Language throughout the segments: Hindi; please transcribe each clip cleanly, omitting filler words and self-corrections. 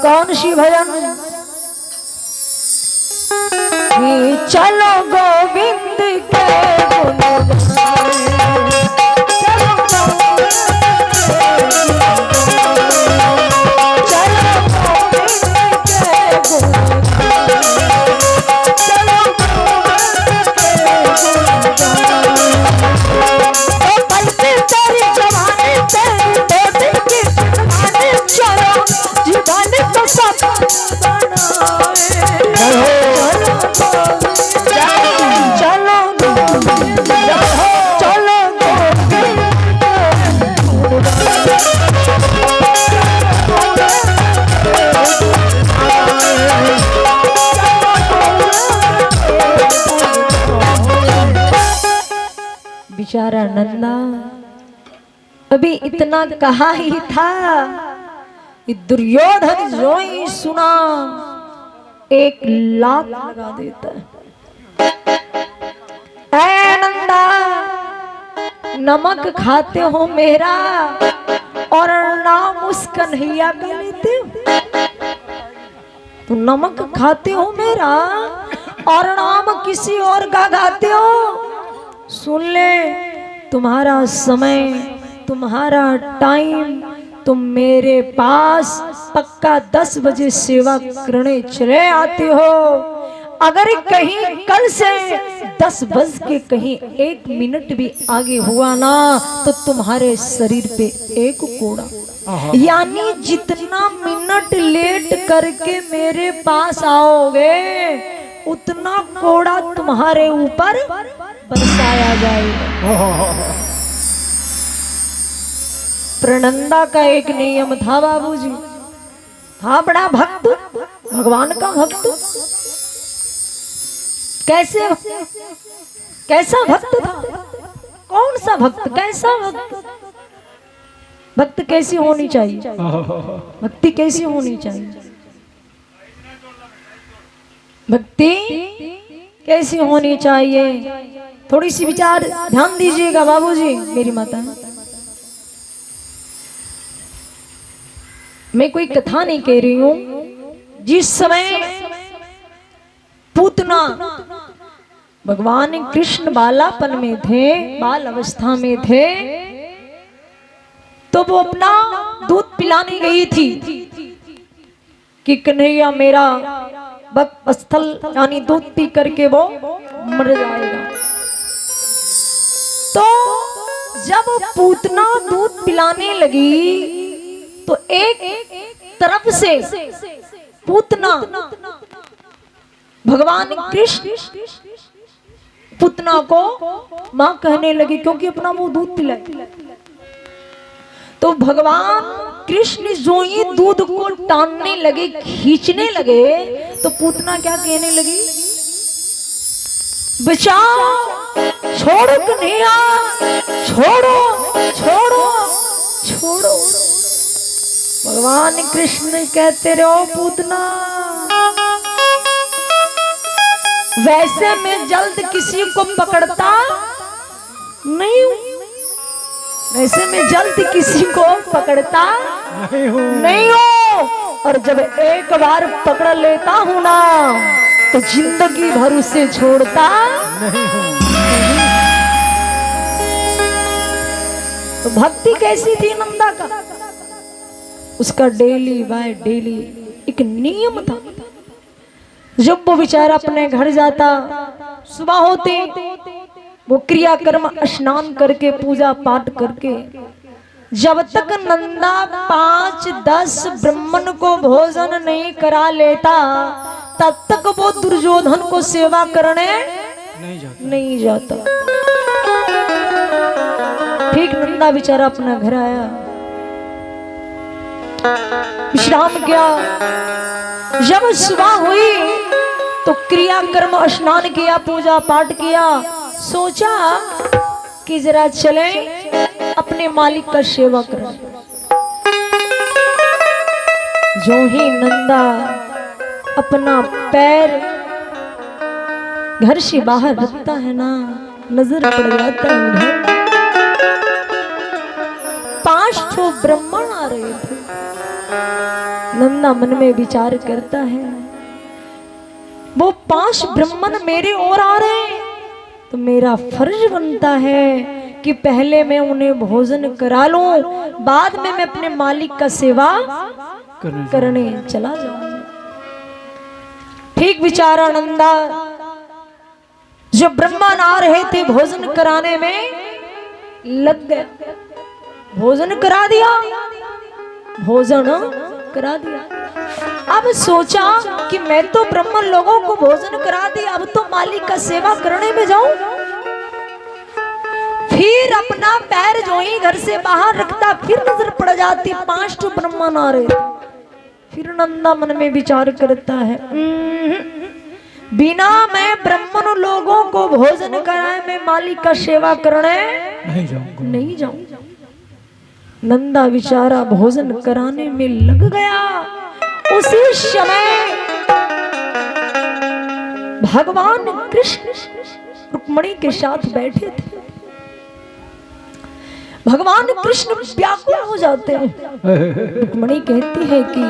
कौन सी भजन कि चलो गोविंद के गुण गाएं, चलो बेचारा नंदा अभी इतना कहा ही था कि दुर्योधन जो ही सुना 1,00,000 लगा देता है। ऐ नंदा नमक खाते हो मेरा और नाम उस कन्हैया का लेते हो। तो नमक खाते हो मेरा और नाम किसी और का गाते हो। सुन ले, तुम्हारा समय, तुम्हारा टाइम, तुम मेरे पास पक्का 10 बजे सेवा करने चले आते हो। अगर कहीं कल से 10 बज के कहीं 1 मिनट भी आगे हुआ ना तो तुम्हारे शरीर पे 1 कोड़ा, यानी जितना मिनट लेट करके मेरे पास आओगे उतना कोड़ा तुम्हारे ऊपर बरसाया जाएगा। प्रणंदा का एक नियम था बाबूजी, था बड़ा भक्त, भगवान का भक्त। कैसे, कैसा भक्त था, कौन सा भक्त, कैसा भक्त? भक्त कैसी होनी चाहिए, भक्ति कैसी होनी चाहिए, भक्ति कैसी होनी चाहिए? थोड़ी सी विचार ध्यान दीजिएगा बाबूजी, मेरी माता। मैं कोई कथा नहीं कह रही हूं। जिस समय पूतना भगवान कृष्ण बालापन में थे, बाल अवस्था में थे, तो वो अपना दूध पिलाने गई थी कि कन्हैया मेरा स्थल यानी दूध पी करके वो मर जाएगा। तो जब पूतना दूध पिलाने लगी तो एक तरफ से पूतना भगवान कृष्ण पूतना को मां कहने लगी, क्योंकि अपना वो दूध पिलाए। तो भगवान कृष्ण जो ही दूध को टानने लगे, खींचने लगे, तो पूतना क्या कहने लगी? बचाओ, छोड़ो कन्हैया, छोड़ो छोड़ो छोड़ो। भगवान कृष्ण कहते रहो पूतना, वैसे मैं जल्द किसी को पकड़ता नहीं हूं, वैसे मैं जल्द किसी को पकड़ता नहीं हूं, और जब एक बार पकड़ लेता हूं ना तो जिंदगी भर उसे छोड़ता नहीं हूं। तो भक्ति कैसी थी नंदा का? उसका डेली बाय डेली एक नियम था। जब वो बेचारा अपने घर जाता, सुबह होते वो क्रियाकर्म स्नान करके पूजा पाठ करके, जब तक नंदा 5-10 ब्राह्मण को भोजन नहीं करा लेता तब तक वो दुर्योधन को सेवा करने नहीं जाता। ठीक नंदा बेचारा अपना घर आया, विश्राम किया। जब सुबह हुई तो क्रियाकर्म स्नान किया, पूजा पाठ किया, सोचा कि जरा चले अपने मालिक का सेवा करें। जो ही नंदा अपना पैर घर से बाहर रखता है ना, नजर पड़ जाता है उधर 5 ब्राह्मण आ रहे थे। नंदा मन में विचार करता है, वो 5 ब्राह्मण मेरे ओर आ रहे हैं, तो मेरा फर्ज बनता है कि पहले मैं उन्हें भोजन करा लूं, बाद में मैं अपने मालिक का सेवा करने चला जाऊं। ठीक विचारा नंदा। जो ब्राह्मण आ रहे थे भोजन कराने में लग गया, भोजन करा दिया, भोजन करा दिया। अब सोचा कि मैं तो ब्राह्मण लोगों को भोजन करा दिया, अब तो मालिक का सेवा करने में जाऊं। फिर अपना पैर जो ही घर से बाहर रखता, फिर नजर पड़ जाती 5 तो ब्राह्मण आ रहे। फिर नंदा मन में विचार करता है, बिना मैं ब्राह्मण लोगों को भोजन कराए मैं मालिक का सेवा करने नहीं जाऊंगा। नंदा विचारा भोजन कराने में लग गया। उसी समय भगवान कृष्ण रुक्मिणी के साथ बैठे थे। भगवान कृष्ण व्याकुल हो जाते हैं। रुक्मिणी कहती है कि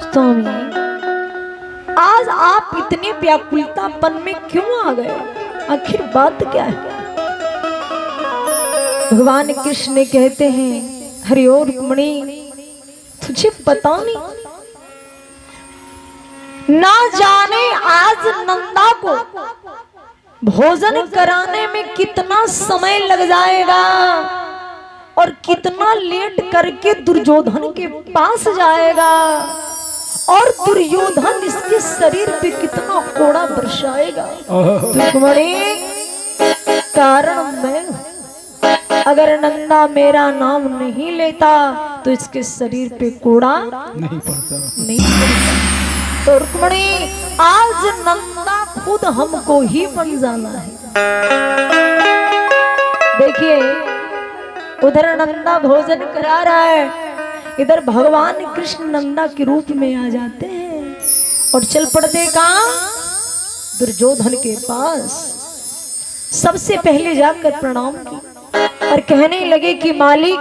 स्वामी, आज आप इतने व्याकुलतापन में क्यों आ गए, आखिर बात क्या है? भगवान कृष्ण कहते हैं, हरि ओम रुक्मिणी, तुझे पता नहीं, ना जाने आज नंदा को भोजन कराने में कितना समय लग जाएगा और कितना लेट करके दुर्योधन के पास जाएगा और दुर्योधन इसके शरीर पे कितना कोड़ा बरसाएगा। रुक्मिणी, कारण मैं, अगर नंदा मेरा नाम नहीं लेता तो इसके शरीर पे कोड़ा नहीं पड़ता। तो रुक्मिणी, आज नंदा खुद हमको ही बन जाना है। देखिए, उधर नंदा भोजन करा रहा है, इधर भगवान कृष्ण नंदा के रूप में आ जाते हैं और चल पड़ते कहां? दुर्योधन के पास। सबसे पहले जाकर प्रणाम की और कहने लगे कि मालिक,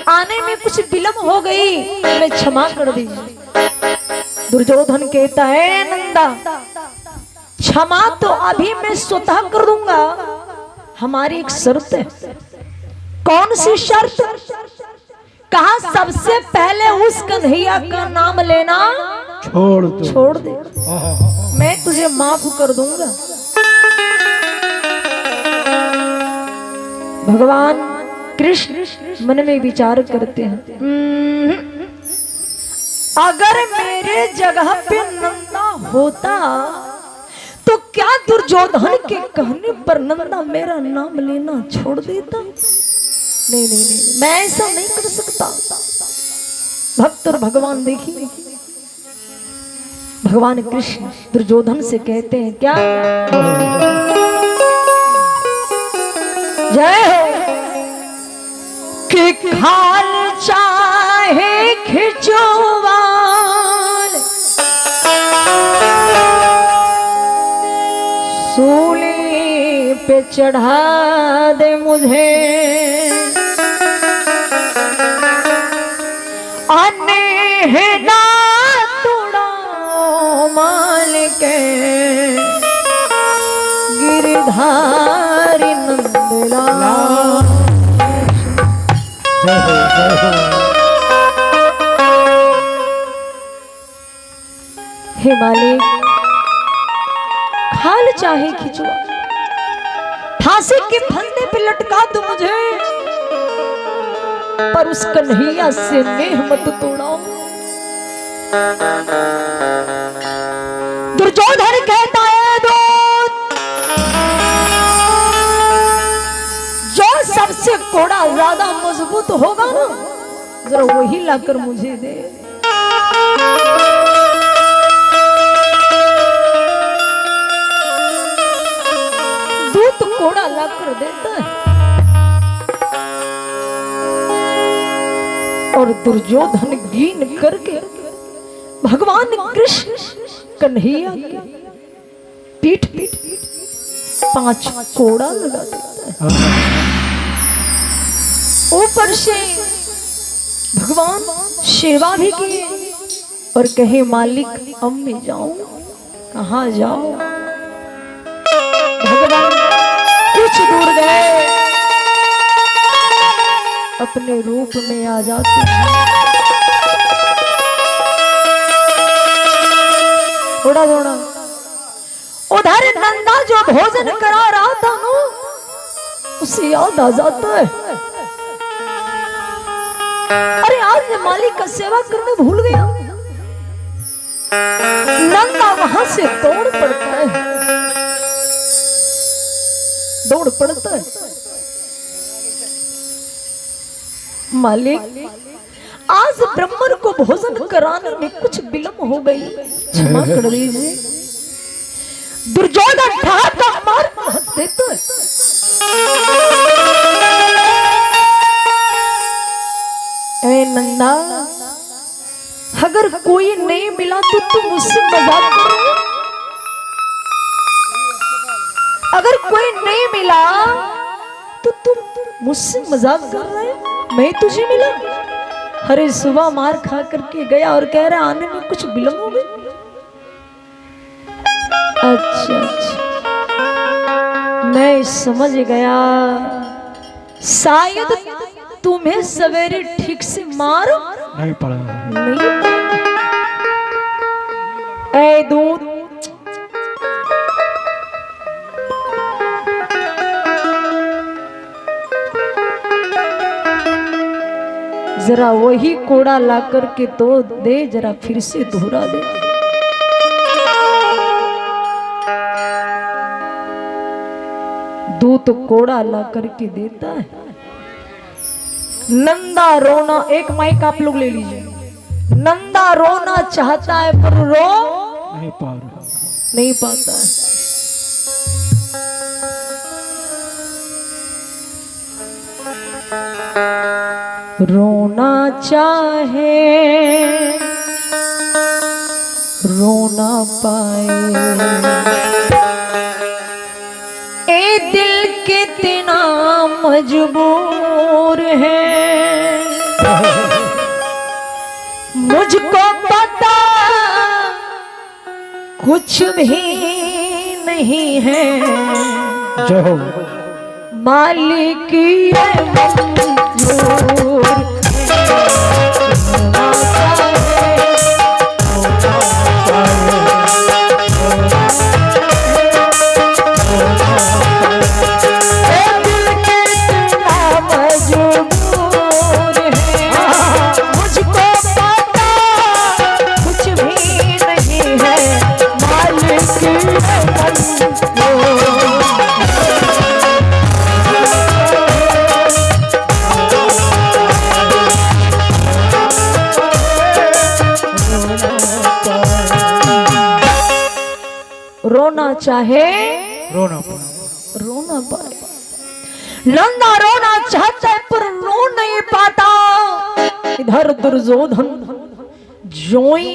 आने में कुछ विलंब हो गई, मैं क्षमा कर दीजिए। दुर्योधन कहता है, नंदा, क्षमा तो अभी मैं स्वतः कर दूंगा, हमारी एक शर्त है। कौन सी शर्त? कहा सबसे पहले उस कन्हैया का नाम लेना छोड़ दे, मैं तुझे माफ कर दूंगा। भगवान कृष्ण मन में विचार करते हैं, अगर मेरे जगह पे नंदा होता तो क्या दुर्योधन के कहने पर नंदा मेरा नाम लेना छोड़ देता? नहीं नहीं नहीं, मैं ऐसा नहीं कर सकता। भक्त और भगवान देखिए, भगवान कृष्ण दुर्योधन से कहते हैं, क्या जय हो कि खाल चाहे खिंचवाल, सूली पे चढ़ा दे मुझे, अनेहना तुड़ा मालिक गिरधारी नंदलाल। हे मालिक, खाल चाहे खिंचवा, फांसी के फंदे पे लटका दो मुझे, पर उस कन्हैया से नेह मत तोड़ाओ। दुर्योधन कहता है, जो सबसे कोड़ा ज्यादा मजबूत होगा ना, जरा वही लाकर मुझे दे। दूत कोड़ा लाकर देता है और दुर्योधन गिन करके भगवान कृष्ण कन्हैया की पीठ पीठ 5 कोड़ा लगा देता है। ऊपर से भगवान सेवा भी किए और कहे मालिक अब मैं जाऊं, कहाँ जाऊं। भगवान कुछ दूर गए, अपने रूप में आ जाते हैं। थोड़ा थोड़ा उधर नंदा जो भोजन करा रहा था ना, उसे याद आ जाता है, अरे आज मैं मालिक का सेवा करने भूल गया। नंदा वहां से दौड़ पड़ता है, दौड़ पड़ता है। मालिक आज ब्राह्मण को भोजन कराने में कुछ विलंब हो गई, क्षमा कर दीजिए। दुर्योधन ठाकुर मार देता है। ए नंदा, अगर कोई नहीं मिला तो तुम मुझसे मजाक कर रहे हो? अगर कोई नहीं मिला तो तुम मुझसे मजाक कर रहे हो? मैं तुझे मिला? अरे सुबह मार खा करके गया और कह रहा आने में कुछ विलंब हो गया। अच्छा मैं समझ गया, शायद तुम्हें सवेरे ठीक से मार नहीं पड़ा। नहीं ए दूध, जरा वही कोड़ा ला करके तो दे, जरा फिर से दोहरा दे। दूध तो कोड़ा ला करके देता है। नंदा रोना, एक माइक आप लोग ले लीजिए। नंदा रोना चाहता है पर रो नहीं पाता है। रोना चाहे रोना पाए, ए दिल कितना मजबूर है, मुझको पता कुछ भी नहीं है, जो मालिक ये मंजूर रोना चाहे रोना पाए। नंदा रोना चाहता है पर रो नहीं पाता। इधर दुर्योधन जोई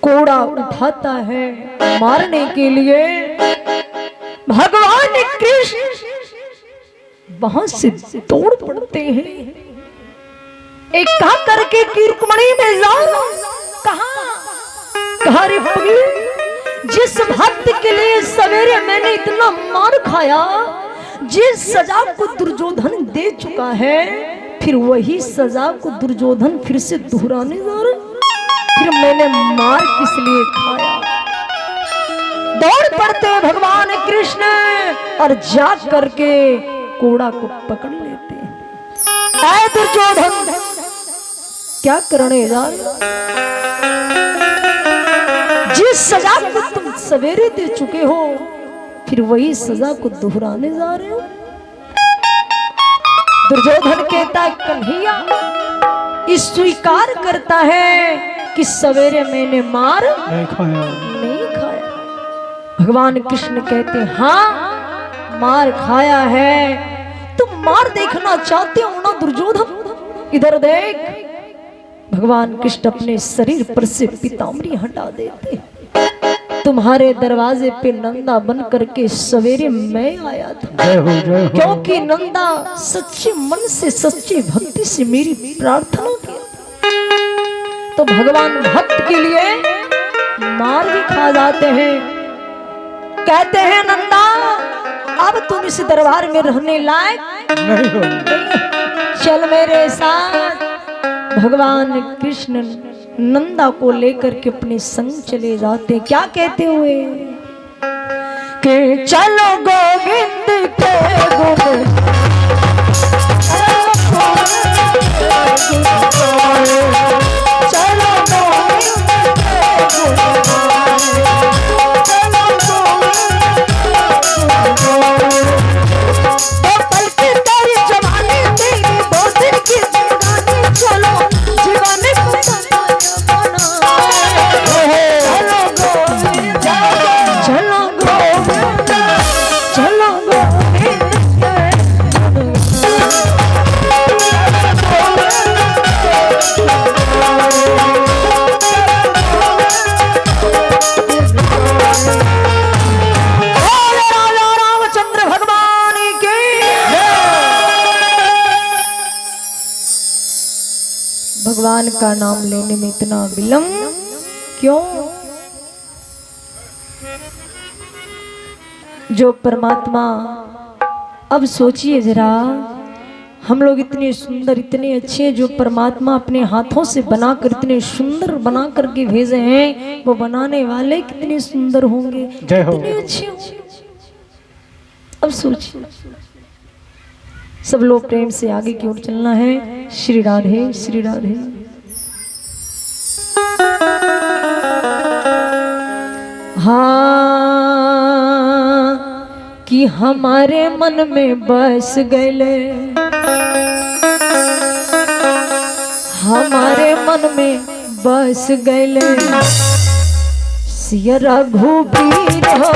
कोड़ा उठाता है मारने के लिए। भगवान कृष्ण वहां से दौड़ पड़ते हैं। एक कहा करके की रुक्मणी में जाओ, कहा रे भगवान, जिस भक्त के लिए सवेरे मैंने इतना मार खाया, जिस सजा को दुर्योधन दे चुका है, फिर वही सजा को दुर्योधन फिर से दोहराने जा रहा। फिर मैंने मार किस लिए खाया? दौड़ पड़ते हैं भगवान कृष्ण और जा करके कोड़ा को पकड़ लेते हैं। ऐ दुर्योधन, क्या करने जा रहे? जिस सजा को तुम सवेरे दे चुके हो, फिर वही सजा को दोहराने जा रहे हो। दुर्योधन कहता है कन्हैया, इस स्वीकार करता है कि सवेरे मैंने मार नहीं खाया। भगवान कृष्ण कहते हाँ मार खाया है। तुम मार देखना चाहते हो ना दुर्योधन? इधर देख। भगवान कृष्ण अपने शरीर पर से पीताम्बरी हटा देते। तुम्हारे दरवाजे पे नंदा बन करके सवेरे मैं आया था, जय हो जय हो। क्योंकि नंदा सच्चे मन से सच्ची भक्ति से मेरी प्रार्थना की, तो भगवान भक्त के लिए मार भी खा जाते हैं। कहते हैं नंदा अब तुम इस दरबार में रहने लायक नहीं हो। चल मेरे साथ। भगवान कृष्ण नंदा को लेकर के अपने संग चले जाते, क्या कहते हुए कि चलो गोविंद के गुण चलो गोविंद के भगवान का नाम लेने में इतना विलंब क्यों? जो परमात्मा, अब सोचिए जरा, हम लोग इतने सुंदर इतने अच्छे, जो परमात्मा अपने हाथों से बनाकर इतने सुंदर बना करके भेजे हैं, वो बनाने वाले कितने सुंदर होंगे, जय हो। कितने अच्छे होंगे। अब सोचिए, सब लोग प्रेम से आगे की ओर चलना है। श्री राधे श्री राधे। हाँ कि हमारे मन में बस गए, हमारे मन में बस गए सिया रघुबीर हो।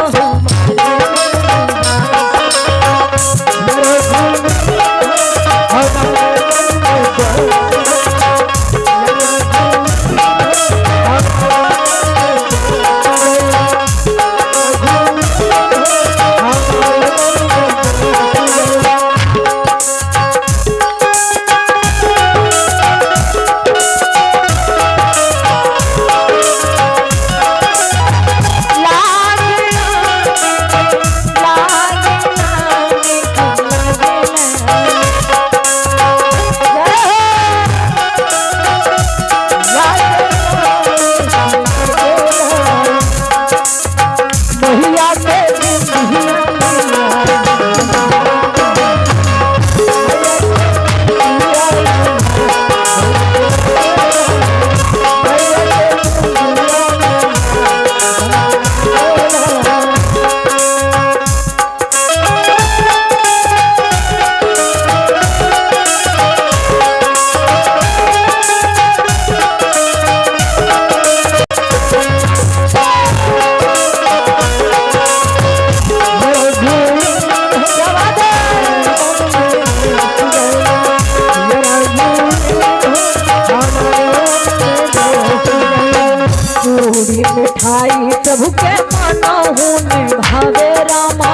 मिठाई प्रभु के मानो हूँ भावे रामा,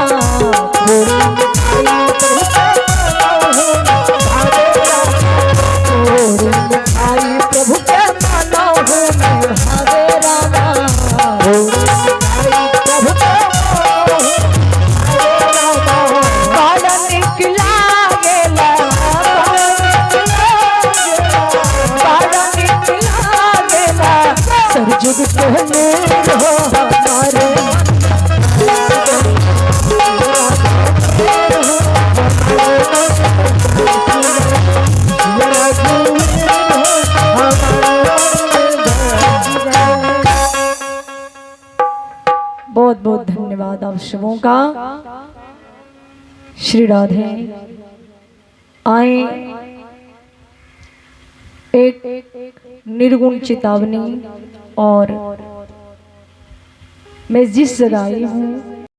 पूरी मिठाई प्रभु के मानो हूँ भावे रामा, पूरी मिठाई प्रभु के मानो हूँ भावे रामा, पूरी मिठाई प्रभु के मानो हूँ भावे रामा। काला निकला गेला, काला निकला गेला सरजुग कहने हो हमारे। बहुत बहुत धन्यवाद आप सबों का। श्री राधे। आए एक निर्गुण चेतावनी, और मैं जिस जगह आई हूँ